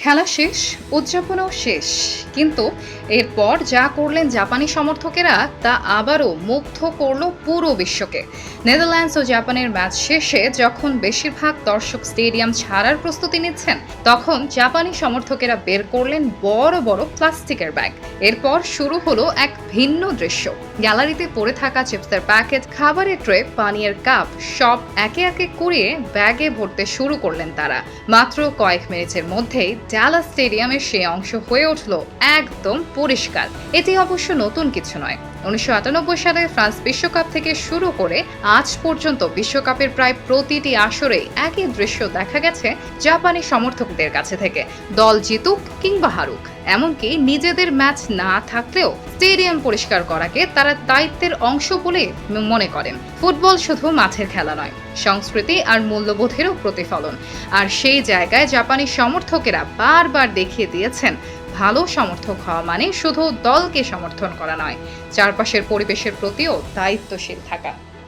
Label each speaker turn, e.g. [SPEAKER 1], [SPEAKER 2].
[SPEAKER 1] খেলা শেষ, উদযাপনও শেষ। কিন্তু এরপর যা করলেন জাপানি সমর্থকেরা তা আবারও মুগ্ধ করল পুরো বিশ্বকে। নেদারল্যান্ডস ও জাপানের ম্যাচ শেষে যখন বেশিরভাগ দর্শক স্টেডিয়াম ছাড়ার প্রস্তুতি নিচ্ছেন, তখন জাপানি সমর্থকেরা বের করলেন বড় বড় প্লাস্টিকের ব্যাগ। এরপর শুরু হলো এক ভিন্ন দৃশ্য। গ্যালারিতে পড়ে থাকা চিপসের প্যাকেট, খাবারের ট্রে, পানীয়ের কাপ সব একে একে কুড়িয়ে ব্যাগে ভরতে শুরু করলেন তারা। মাত্র কয়েক মিনিটের মধ্যেই ডালাস স্টেডিয়ামের সেই অংশ হয়ে উঠল একদম পরিষ্কার। এটি অবশ্য নতুন কিছু নয়। 1998 সালে ফ্রান্স বিশ্বকাপ থেকে শুরু করে আজ পর্যন্ত বিশ্বকাপের প্রায় প্রতিটি আসরেই একই দৃশ্য দেখা গেছে জাপানি সমর্থকদের কাছে থেকে। দল জিতুক কিংবা হারুক, এমনকি নিজেদের ম্যাচ না থাকলেও স্টেডিয়াম পরিষ্কার করাকে তারা দায়িত্বের অংশ বলে মনে করেন। ফুটবল শুধু মাঠের খেলা নয়, সংস্কৃতি আর মূল্যবোধেরও প্রতিফলন। আর সেই জায়গায় জাপানি সমর্থকেরা বারবার দেখিয়ে দিয়েছেন, ভালো সমর্থক হওয়া মানে শুধু দলকে সমর্থন করা নয়, চারপাশের পরিবেশের প্রতিও দায়িত্বশীল থাকা।